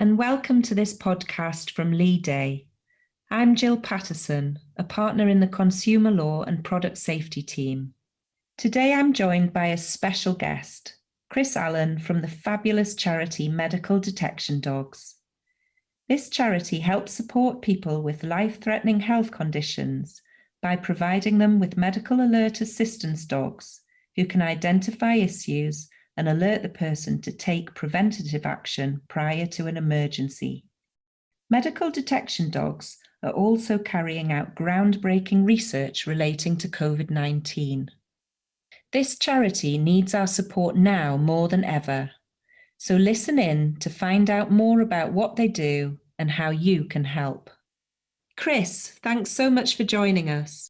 and welcome to this podcast from Leigh. I'm Jill Paterson, a partner in the Consumer Law and Product Safety team. Today I'm joined by a special guest, Chris Allen from the fabulous charity Medical Detection Dogs. This charity helps support people with life-threatening health conditions by providing them with medical alert assistance dogs who can identify issues and alert the person to take preventative action prior to an emergency. Medical detection dogs are also carrying out groundbreaking research relating to COVID-19. This charity needs our support now more than ever. So listen in to find out more about what they do and how you can help. Chris, thanks so much for joining us.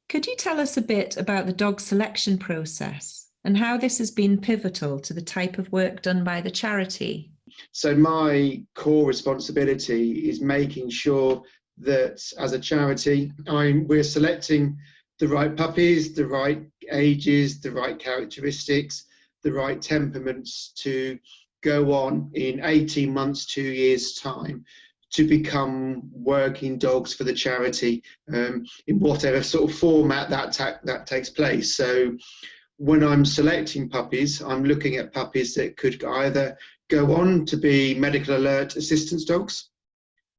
Could you tell us a bit about the dog selection process and how this has been pivotal to the type of work done by the charity? So my core responsibility is making sure that as a charity, we're selecting the right puppies, the right ages, the right characteristics, the right temperaments to go on in 18 months, 2 years' time to become working dogs for the charity in whatever sort of format that takes place. So when I'm selecting puppies, I'm looking at puppies that could either go on to be medical alert assistance dogs.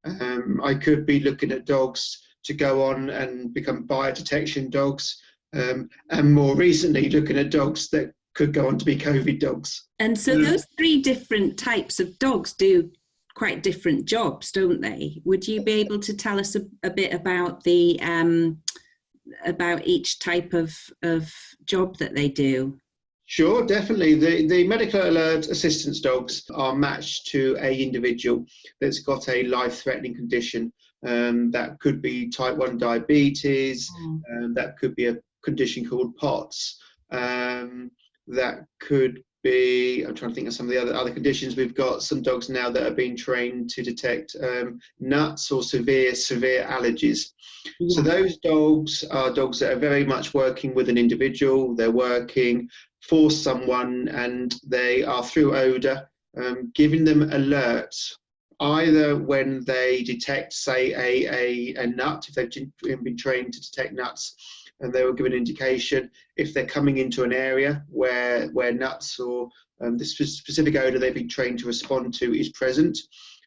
I could be looking at dogs to go on and become biodetection dogs, and more recently looking at dogs that could go on to be COVID dogs. And so those three different types of dogs do quite different jobs, don't they? Would you be able to tell us a bit about the about each type of job that they do? Sure, definitely. The medical alert assistance dogs are matched to a individual that's got a life-threatening condition. That could be type 1 diabetes, that could be a condition called POTS, that could be, I'm trying to think of some of the other conditions. We've got some dogs now that are being trained to detect nuts or severe allergies. Yeah. So those dogs are dogs that are very much working with an individual. They're working for someone and they are through odour, giving them alerts, either when they detect, say, a nut, if they've been trained to detect nuts, and they will give an indication if they're coming into an area where nuts or this specific odour they've been trained to respond to is present.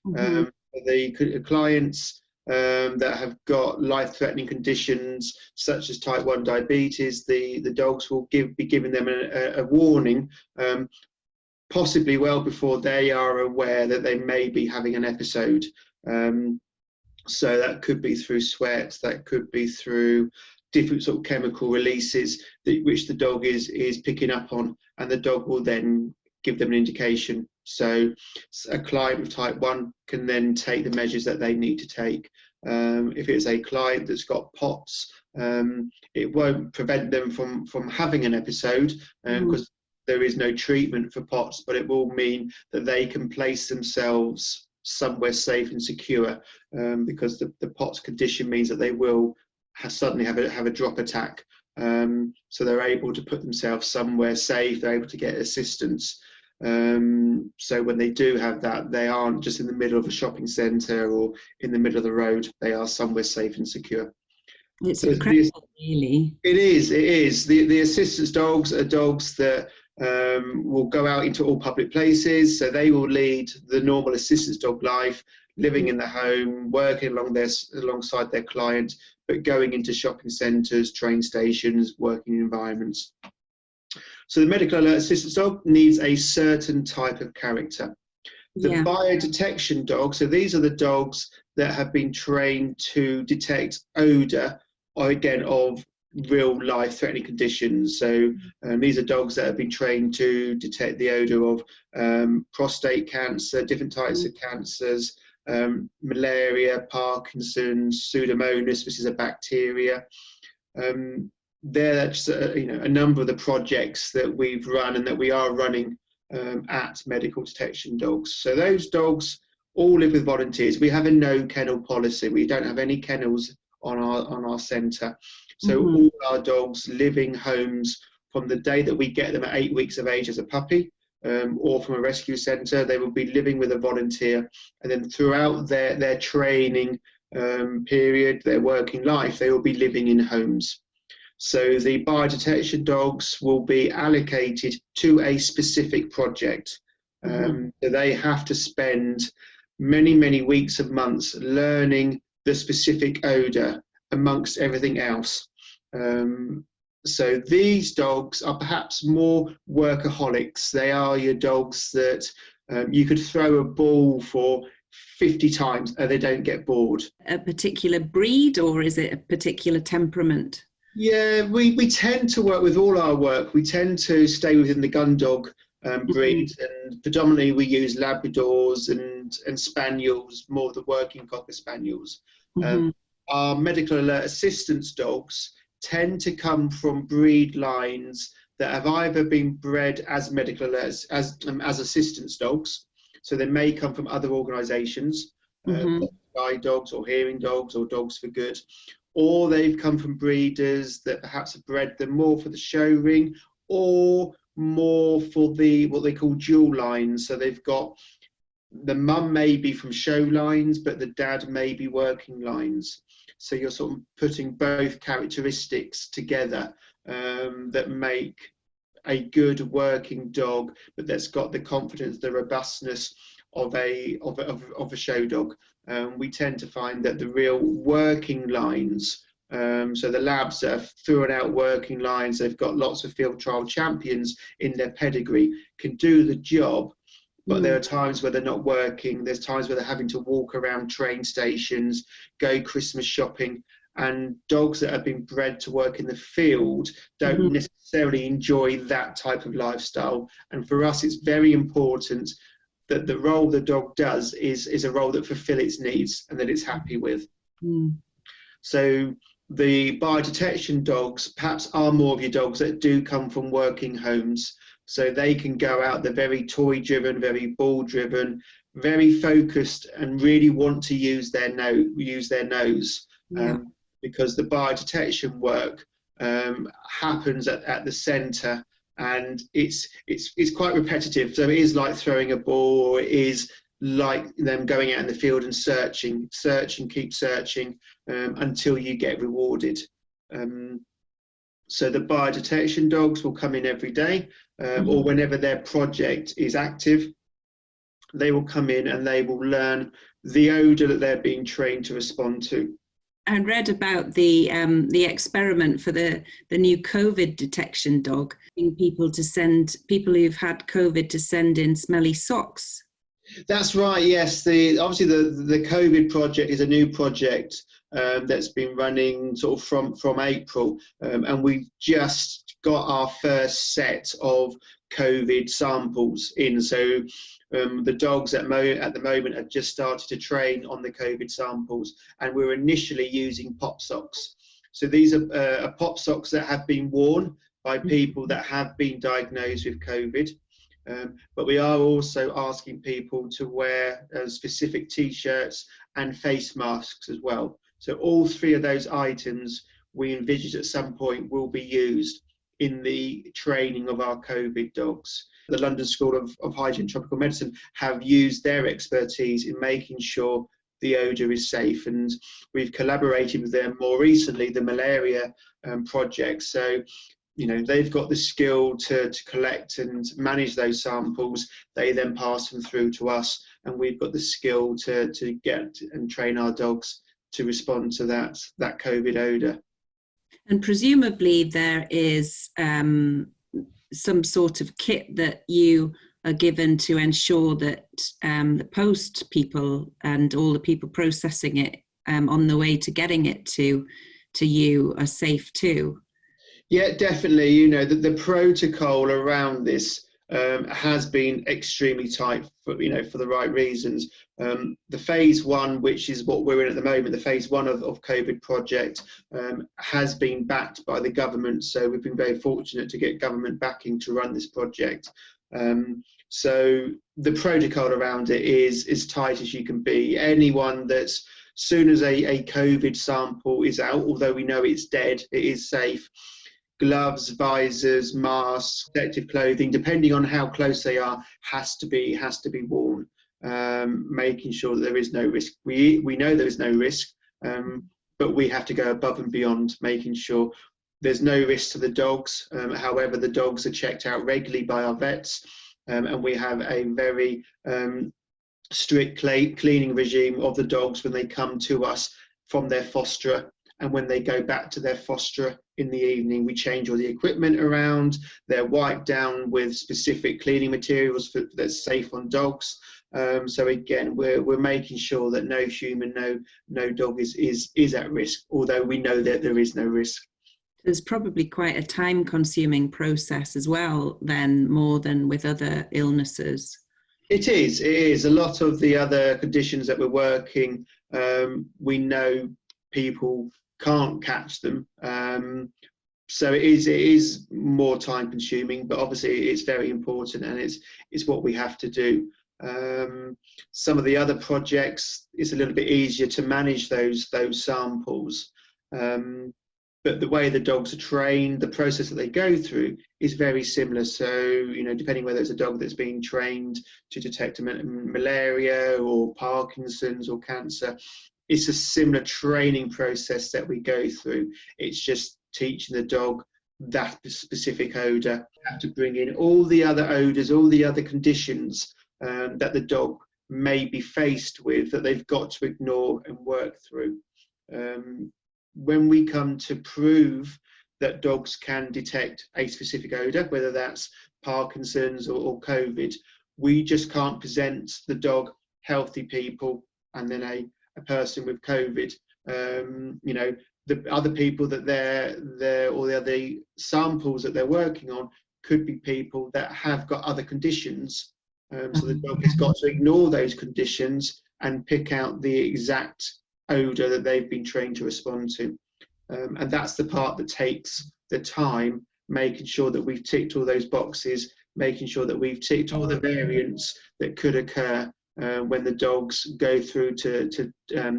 The clients that have got life-threatening conditions such as type 1 diabetes, the dogs will be giving them a warning, possibly well before they are aware that they may be having an episode. So that could be through sweat, that could be through different sort of chemical releases which the dog is picking up on, and the dog will then give them an indication. So a client with type 1 can then take the measures that they need to take. If it's a client that's got POTS, it won't prevent them from having an episode because there is no treatment for POTS, but it will mean that they can place themselves somewhere safe and secure, because the POTS condition means that they will suddenly have a drop attack. So they're able to put themselves somewhere safe, they're able to get assistance. So when they do have that, they aren't just in the middle of a shopping centre or in the middle of the road, they are somewhere safe and secure. It's incredible, really. It is. The assistance dogs are dogs that will go out into all public places, so they will lead the normal assistance dog life, living in the home, working alongside their client, but going into shopping centres, train stations, working environments. So the medical alert assistance dog needs a certain type of character. The biodetection dog, so these are the dogs that have been trained to detect odour, or again, of real life-threatening conditions. So these are dogs that have been trained to detect the odour of prostate cancer, different types of cancers, malaria, Parkinson's, Pseudomonas, which is a bacteria. That's a number of the projects that we've run and that we are running at Medical Detection Dogs. So those dogs all live with volunteers. We have a no kennel policy. We don't have any kennels on our centre. So all our dogs live in homes from the day that we get them at 8 weeks of age as a puppy or from a rescue centre. They will be living with a volunteer, and then throughout their training period, their working life, they will be living in homes. So the biodetection dogs will be allocated to a specific project. So they have to spend many weeks and months learning the specific odour amongst everything else. So these dogs are perhaps more workaholics. They are your dogs that you could throw a ball for 50 times and they don't get bored. A particular breed, or is it a particular temperament? Yeah, we tend to work with all our work. We tend to stay within the gun dog breed, and predominantly we use Labradors and Spaniels, more of the working Cocker Spaniels. Our medical alert assistance dogs tend to come from breed lines that have either been bred as medical alerts, as assistance dogs. So they may come from other organisations, guide dogs or hearing dogs or dogs for good, or they've come from breeders that perhaps have bred them more for the show ring or more for the what they call dual lines. So they've got the mum may be from show lines, but the dad may be working lines. So you're sort of putting both characteristics together that make a good working dog, but that's got the confidence, the robustness of a show dog. We tend to find that the real working lines, so the labs that have thrown out working lines, they've got lots of field trial champions in their pedigree, can do the job, but there are times where they're not working. There's times where they're having to walk around train stations, go Christmas shopping, and dogs that have been bred to work in the field don't necessarily enjoy that type of lifestyle. And for us, it's very important that the role the dog does is a role that fulfills its needs and that it's happy with. So the biodetection dogs perhaps are more of your dogs that do come from working homes. So they can go out, they're very toy-driven, very ball-driven, very focused, and really want to use their nose. Because the biodetection work happens at the centre, and it's quite repetitive. So it is like throwing a ball, or it is like them going out in the field and searching, keep searching until you get rewarded. So the biodetection dogs will come in every day, or whenever their project is active, they will come in and they will learn the odour that they're being trained to respond to. I read about the experiment for the new COVID detection dog, people who've had COVID to send in smelly socks. That's right. Yes, obviously the COVID project is a new project that's been running sort of from April, and we've just got our first set of COVID samples in. So the dogs at the moment have just started to train on the COVID samples, and we're initially using pop socks. So these are pop socks that have been worn by people that have been diagnosed with COVID. But we are also asking people to wear specific T-shirts and face masks as well. So all three of those items we envisage at some point will be used in the training of our COVID dogs. The London School of Hygiene and Tropical Medicine have used their expertise in making sure the odour is safe, and we've collaborated with them more recently, the malaria project. So, you know, they've got the skill to collect and manage those samples. They then pass them through to us, and we've got the skill to get and train our dogs to respond to that COVID odour. And presumably there is some sort of kit that you are given to ensure that the post people and all the people processing it on the way to getting it to you are safe too. Yeah, definitely. You know, the protocol around this has been extremely tight for the right reasons. The phase one, which is what we're in at the moment, the phase one of COVID project, has been backed by the government. So we've been very fortunate to get government backing to run this project. So the protocol around it is as tight as you can be. Anyone that's, soon as a COVID sample is out, although we know it's dead, it is safe, gloves, visors, masks, protective clothing, depending on how close they are, has to be worn. Making sure that there is no risk. We know there is no risk, but we have to go above and beyond, making sure there's no risk to the dogs. However, the dogs are checked out regularly by our vets, and we have a very strict cleaning regime of the dogs when they come to us from their fosterer, and when they go back to their fosterer in the evening. We change all the equipment around. They're wiped down with specific cleaning materials that's safe on dogs. So again, we're making sure that no human, no dog is at risk, although we know that there is no risk. There's probably quite a time-consuming process as well, then, more than with other illnesses. It is. A lot of the other conditions that we're working, we know people can't catch them. So it is more time-consuming, but obviously it's very important, and it's what we have to do. Some of the other projects, it's a little bit easier to manage those samples, but the way the dogs are trained, the process that they go through is very similar. So, depending whether it's a dog that's being trained to detect malaria or Parkinson's or cancer, it's a similar training process that we go through. It's just teaching the dog that specific odour. You have to bring in all the other odours, all the other conditions that the dog may be faced with, that they've got to ignore and work through. When we come to prove that dogs can detect a specific odour, whether that's Parkinson's or COVID, we just can't present the dog, healthy people, and then a person with COVID. The other people that they're or the other samples that they're working on could be people that have got other conditions. So the dog has got to ignore those conditions and pick out the exact odour that they've been trained to respond to. And that's the part that takes the time, making sure that we've ticked all those boxes, making sure that we've ticked all the variants that could occur when the dogs go through to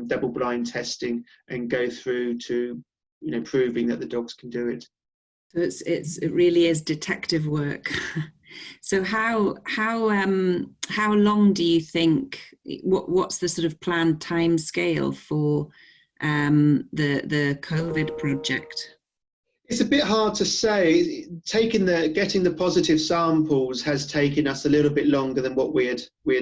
double-blind testing and go through to proving that the dogs can do it. So it really is detective work. So how long do you think? What's the sort of planned time scale for the COVID project? It's a bit hard to say. Getting the positive samples has taken us a little bit longer than what we had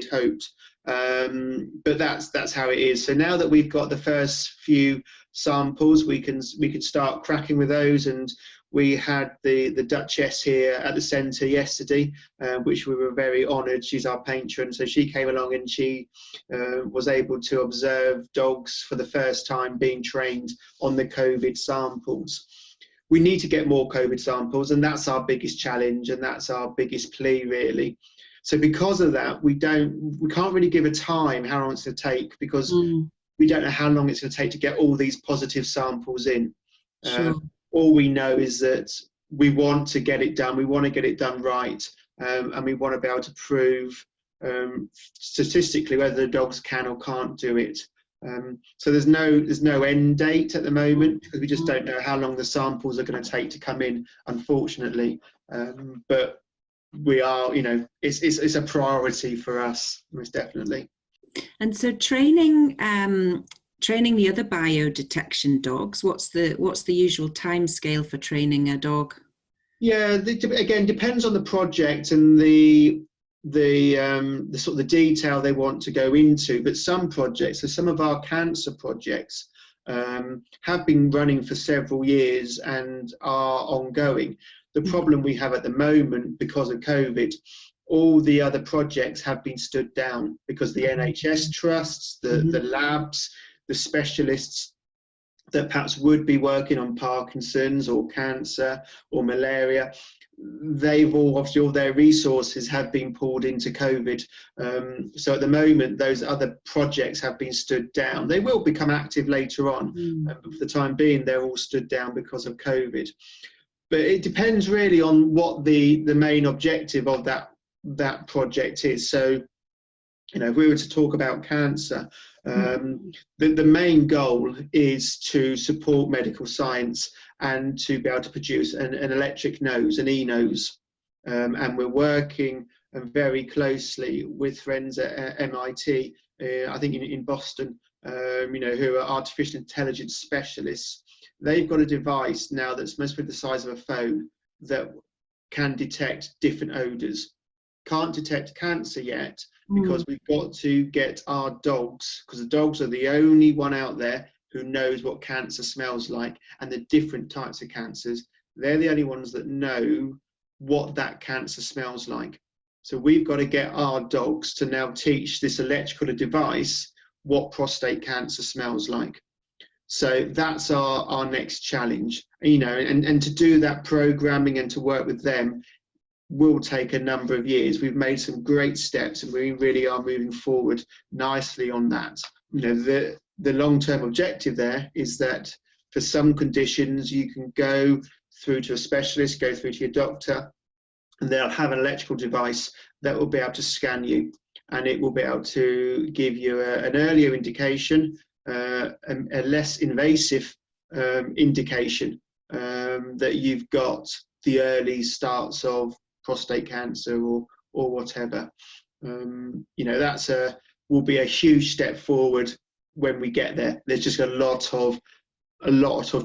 hoped, but that's how it is. So now that we've got the first few samples, we can start cracking with those. And we had the Duchess here at the centre yesterday, which we were very honoured. She's our patron, so she came along and she was able to observe dogs for the first time being trained on the COVID samples. We need to get more COVID samples, and that's our biggest challenge, and that's our biggest plea, really. So because of that, we can't really give a time how long it's going to take, because we don't know how long it's going to take to get all these positive samples in. Sure. All we know is that we want to get it done. We want to get it done right, and we want to be able to prove statistically whether the dogs can or can't do it. So there's no end date at the moment, because we just don't know how long the samples are going to take to come in, unfortunately. But we are, it's a priority for us, most definitely. And so training the other biodetection dogs, what's the usual time scale for training a dog? Yeah, again, depends on the project and the sort of the detail they want to go into. But some projects, so some of our cancer projects, have been running for several years and are ongoing. The problem we have at the moment, because of COVID, all the other projects have been stood down, because the NHS trusts, the labs, the specialists that perhaps would be working on Parkinson's or cancer or malaria, they've obviously all their resources have been pulled into COVID. So at the moment, those other projects have been stood down. They will become active later on, but for the time being, they're all stood down because of COVID. But it depends really on what the main objective of that project is. So, if we were to talk about cancer, the main goal is to support medical science and to be able to produce an electric nose, an e-nose. And we're working very closely with friends at MIT, I think in Boston, who are artificial intelligence specialists. They've got a device now that's mostly the size of a phone that can detect different odours. Can't detect cancer yet, because we've got to get our dogs, because the dogs are the only one out there who knows what cancer smells like and the different types of cancers. They're the only ones that know what that cancer smells like. So we've got to get our dogs to now teach this electrical device what prostate cancer smells like. So that's our next challenge, and to do that programming and to work with them will take a number of years. We've made some great steps and we really are moving forward nicely on that. The long-term objective there is that for some conditions you can go through to a specialist, go through to your doctor, and they'll have an electrical device that will be able to scan you, and it will be able to give you an earlier indication, a less invasive indication that you've got the early starts of prostate cancer or whatever. That's will be a huge step forward when we get there. There's just a lot of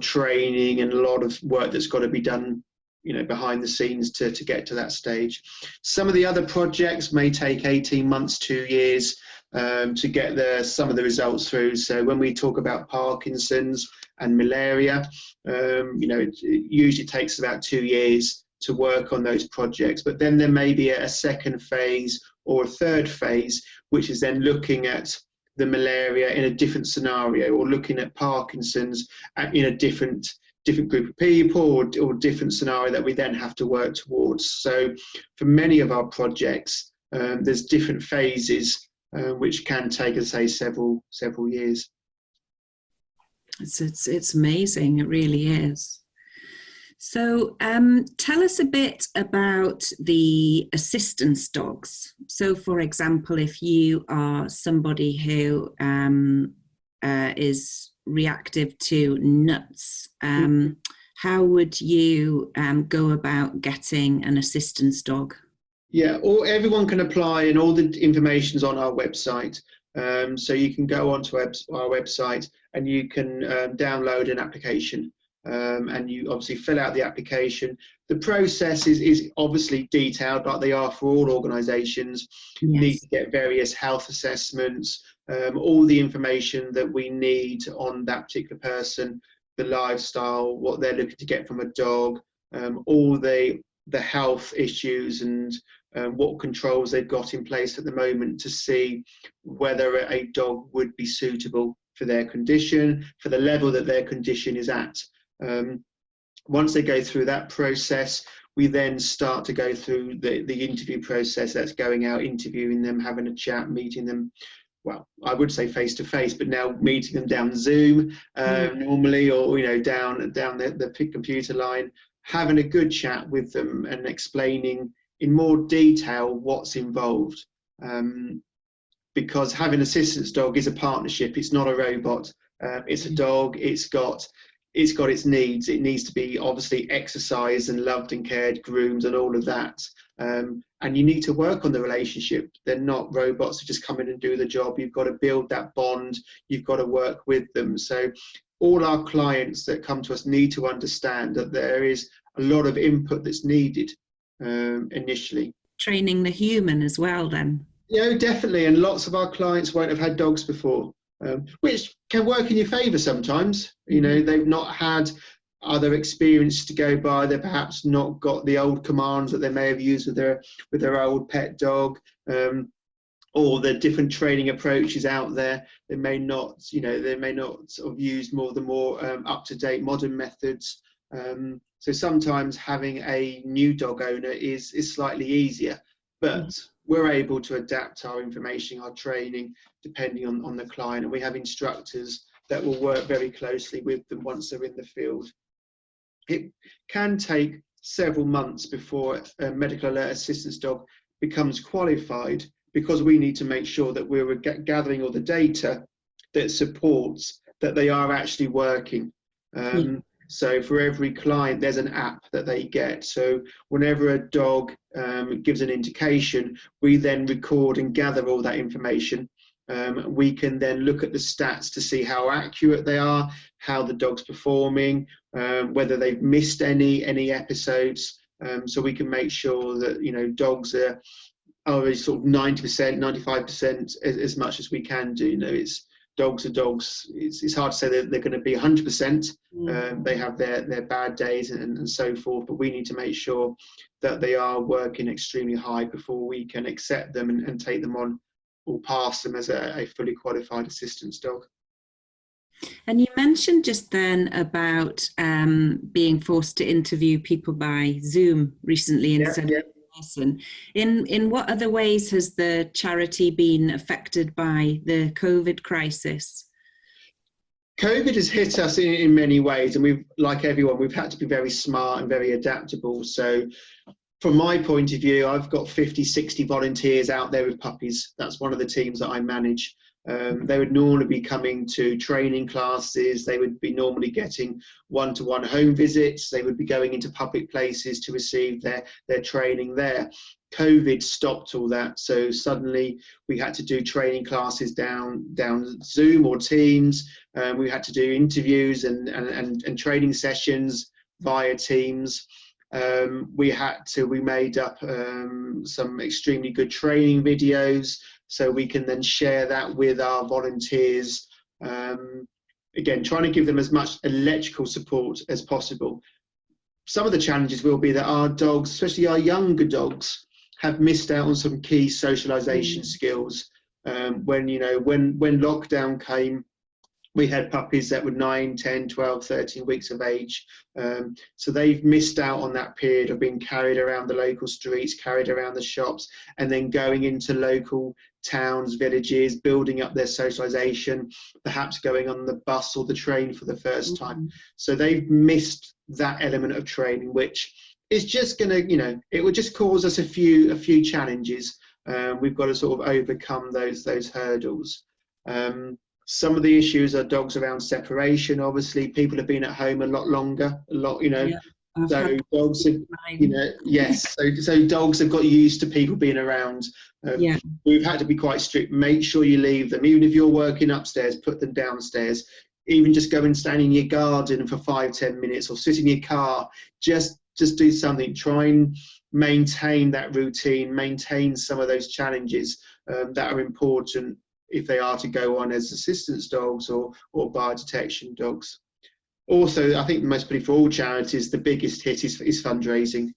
training and a lot of work that's got to be done, behind the scenes to get to that stage. Some of the other projects may take 18 months, 2 years to get some of the results through. So when we talk about Parkinson's and malaria, it usually takes about 2 years to work on those projects. But then there may be a second phase or a third phase, which is then looking at the malaria in a different scenario, or looking at Parkinson's in a different group of people, or different scenario that we then have to work towards. So for many of our projects, there's different phases which can take, as I say, several years. It's amazing, it really is. So tell us a bit about the assistance dogs. So for example, if you are somebody who is reactive to nuts, how would you go about getting an assistance dog? Yeah, everyone can apply, and all the information's on our website. So you can go onto our website and you can download an application. And you obviously fill out the application. The process is obviously detailed, like they are for all organisations. Yes. You need to get various health assessments, all the information that we need on that particular person, the lifestyle, what they're looking to get from a dog, all the health issues and what controls they've got in place at the moment to see whether a dog would be suitable for their condition, for the level that their condition is at. Once they go through that process, we then start to go through the interview process. That's going out, interviewing them, having a chat, meeting them. Well, I would say face to face, but now meeting them down Zoom normally, or down the computer line, having a good chat with them and explaining in more detail what's involved. Because having an assistance dog is a partnership. It's not a robot. It's a dog. It's got its needs. It needs to be obviously exercised and loved and cared, groomed and all of that. And you need to work on the relationship. They're not robots who just come in and do the job. You've got to build that bond. You've got to work with them. So all our clients that come to us need to understand that there is a lot of input that's needed initially. Training the human as well then. Yeah, definitely. And lots of our clients won't have had dogs before. Which can work in your favour sometimes. They've not had other experience to go by. They've perhaps not got the old commands that they may have used with their old pet dog, or the different training approaches out there. They may not sort of use the more up-to-date modern methods. So sometimes having a new dog owner is slightly easier, but we're able to adapt our information, our training, depending on the client. And we have instructors that will work very closely with them once they're in the field. It can take several months before a medical alert assistance dog becomes qualified, because we need to make sure that we're gathering all the data that supports that they are actually working. So for every client, there's an app that they get. So whenever a dog gives an indication, we then record and gather all that information. We can then look at the stats to see how accurate they are, how the dog's performing, whether they've missed any episodes. So we can make sure that, you know, dogs are sort of 90%, 95% as much as we can do. You know, dogs are dogs. It's hard to say that they're going to be 100%. They have their bad days and so forth, but we need to make sure that they are working extremely high before we can accept them and take them on or pass them as a fully qualified assistance dog. And you mentioned just then about being forced to interview people by Zoom recently instead of in person. In what other ways has the charity been affected by the COVID crisis? COVID has hit us in many ways, and we've, like everyone, we've had to be very smart and very adaptable. So from my point of view, I've got 50, 60 volunteers out there with puppies. That's one of the teams that I manage. They would normally be coming to training classes. They would be normally getting one-to-one home visits. They would be going into public places to receive their training there. COVID stopped all that. So suddenly we had to do training classes down Zoom or Teams. We had to do interviews and training sessions via Teams. We made up some extremely good training videos, so we can then share that with our volunteers. Again, trying to give them as much electrical support as possible. Some of the challenges will be that our dogs, especially our younger dogs, have missed out on some key socialization skills. When lockdown came, we had puppies that were 9, 10, 12, 13 weeks of age. So they've missed out on that period of being carried around the local streets, carried around the shops, and then going into local towns, villages, building up their socialization, perhaps going on the bus or the train for the first time. So they've missed that element of training, which is just going to, it would just cause us a few challenges. We've got to sort of overcome those hurdles. Some of the issues are dogs around separation. Obviously, people have been at home a lot longer, so dogs have, so dogs have got used to people being around. We've had to be quite strict. Make sure you leave them, even if you're working upstairs, put them downstairs. Even just go and stand in your garden for 5-10 minutes, or sit in your car. Just do something. Try and maintain that routine, maintain some of those challenges that are important if they are to go on as assistance dogs or biodetection dogs. Also, I think mostly for all charities, the biggest hit is fundraising.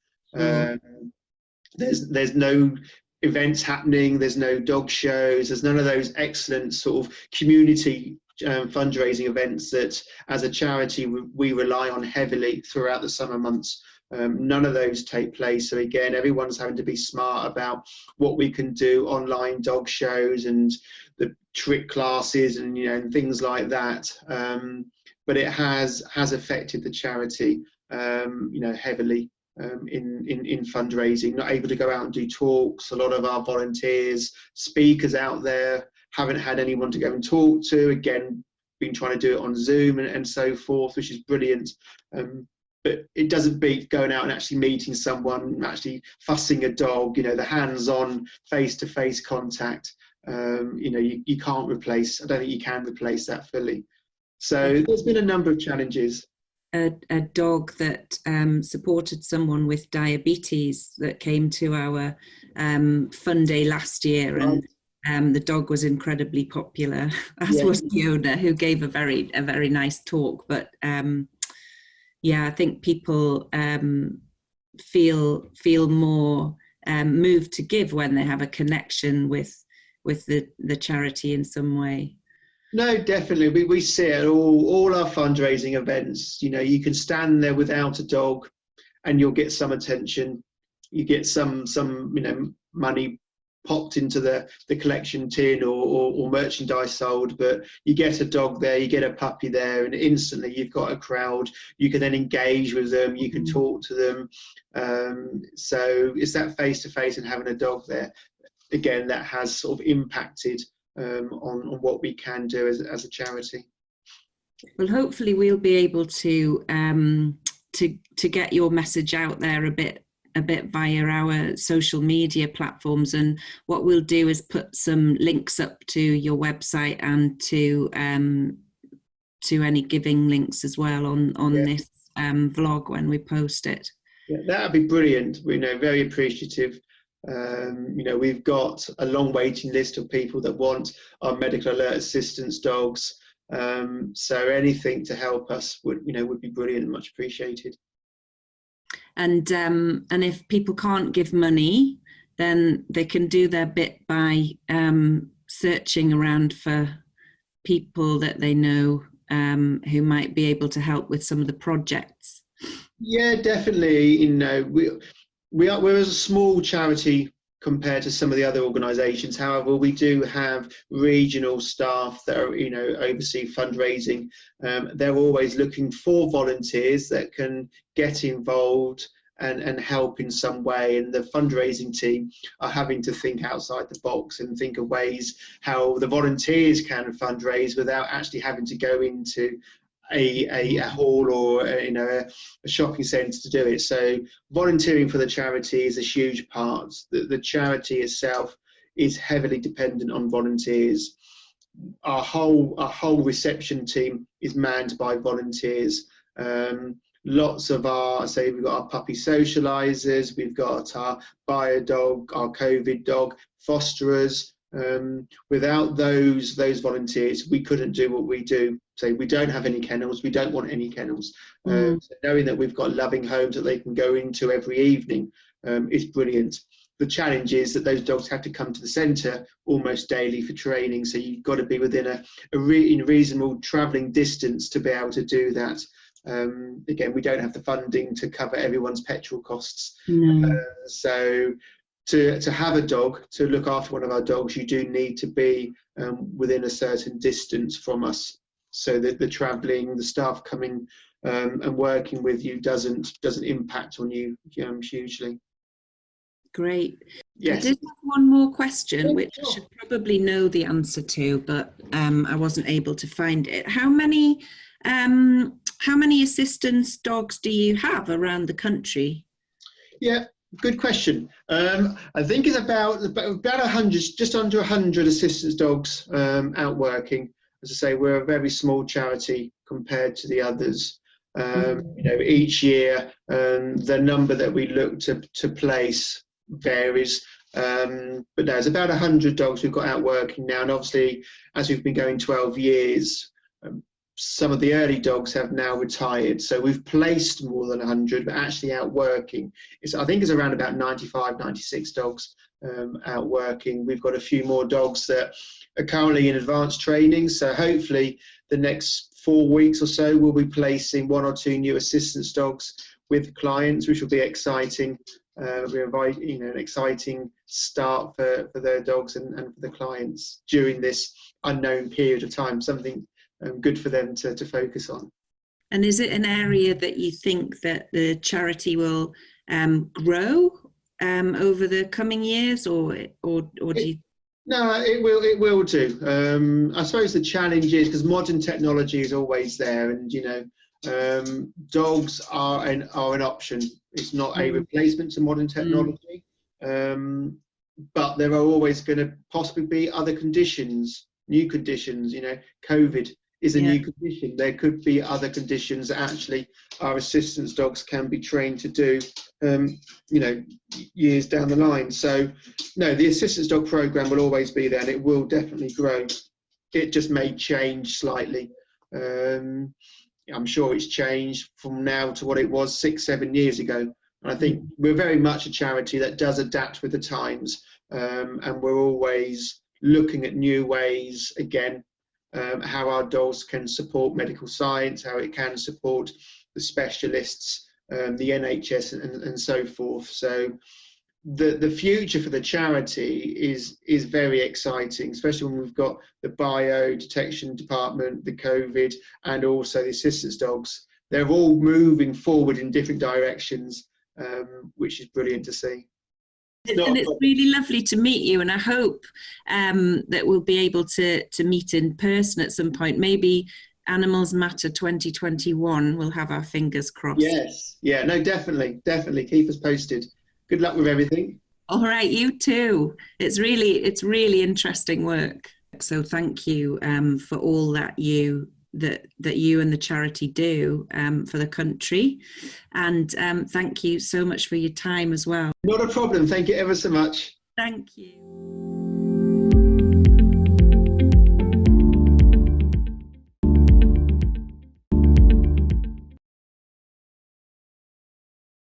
There's no events happening, there's no dog shows, there's none of those excellent sort of community fundraising events that as a charity we rely on heavily throughout the summer months. None of those take place. So again, everyone's having to be smart about what we can do, online dog shows and the trick classes and and things like that. But it has affected the charity heavily in fundraising. Not able to go out and do talks. A lot of our volunteers, speakers out there haven't had anyone to go and talk to. Again, been trying to do it on Zoom and so forth, which is brilliant. But it doesn't beat going out and actually meeting someone, actually fussing a dog, the hands-on, face-to-face contact. You can't replace, I don't think you can replace that fully. So there's been a number of challenges. A dog that supported someone with diabetes that came to our fun day last year, and the dog was incredibly popular, as was the owner, who gave a very nice talk. But I think people feel more moved to give when they have a connection with the charity in some way. No, definitely. We see it at all our fundraising events. You can stand there without a dog and you'll get some attention. You get some money popped into the collection tin or merchandise sold, but you get a dog there, you get a puppy there, and instantly you've got a crowd. You can then engage with them, you can talk to them. So it's that face-to-face and having a dog there, again, that has sort of impacted on what we can do as a charity. Well, hopefully we'll be able to get your message out there a bit via our social media platforms, and what we'll do is put some links up to your website and to any giving links as well on this vlog when we post it. Yeah, that'd be brilliant. We know, very appreciative. We've got a long waiting list of people that want our medical alert assistance dogs. So anything to help us would be brilliant and much appreciated. And if people can't give money, then they can do their bit by searching around for people that they know who might be able to help with some of the projects. Yeah, definitely. We're a small charity compared to some of the other organisations. However, we do have regional staff that are, oversee fundraising. They're always looking for volunteers that can get involved and help in some way. And the fundraising team are having to think outside the box and think of ways how the volunteers can fundraise without actually having to go into a hall or a shopping centre to do it. So volunteering for the charity is a huge part. The charity itself is heavily dependent on volunteers. Our whole reception team is manned by volunteers. Lots of we've got our puppy socialisers, we've got our bio dog, our COVID dog, fosterers. Without those volunteers, we couldn't do what we do. So we don't have any kennels, we don't want any kennels. So knowing that we've got loving homes that they can go into every evening is brilliant. The challenge is that those dogs have to come to the centre almost daily for training, so you've got to be within a reasonable travelling distance to be able to do that. Again, we don't have the funding to cover everyone's petrol costs. So to have a dog, to look after one of our dogs, you do need to be within a certain distance from us, so that the travelling, the staff coming and working with you doesn't impact on you hugely. Great. Yes. I did have one more question, which I should probably know the answer to, but I wasn't able to find it. How many assistance dogs do you have around the country? Yeah, good question. I think it's about 100, just under 100 assistance dogs out working. As I say, we're a very small charity compared to the others. Each year the number that we look to place varies, but there's about 100 dogs we've got out working now, and obviously as we've been going 12 years, some of the early dogs have now retired, so we've placed more than 100, but actually out working I think it's around about 95, 96 dogs out working. We've got a few more dogs that are currently in advanced training, so hopefully the next 4 weeks or so we'll be placing 1 or 2 new assistance dogs with clients, which will be exciting. We're inviting an exciting start for their dogs and for the clients during this unknown period of time, something good for them to focus on. And is it an area that you think that the charity will grow over the coming years, or do you? No, it will do. I suppose the challenge is because modern technology is always there, and dogs are an option. It's not a replacement to modern technology, but there are always going to possibly be other conditions, new conditions. COVID is a new condition. There could be other conditions that actually our assistance dogs can be trained to do, years down the line. So, no, the assistance dog program will always be there, and it will definitely grow. It just may change slightly. I'm sure it's changed from now to what it was 6-7 years ago. And I think we're very much a charity that does adapt with the times, and we're always looking at new ways, again, how our dogs can support medical science, how it can support the specialists, the NHS and so forth. So the future for the charity is very exciting, especially when we've got the bio detection department, the COVID, and also the assistance dogs. They're all moving forward in different directions, which is brilliant to see. And it's really lovely to meet you, and I hope that we'll be able to meet in person at some point, maybe Animals Matter 2021, we'll have our fingers crossed. Yes, yeah, no, definitely, definitely. Keep us posted. Good luck with everything. All right, you too. It's really interesting work. So thank you for all that you and the charity do for the country, and thank you so much for your time as well. Not a problem. Thank you ever so much. Thank you.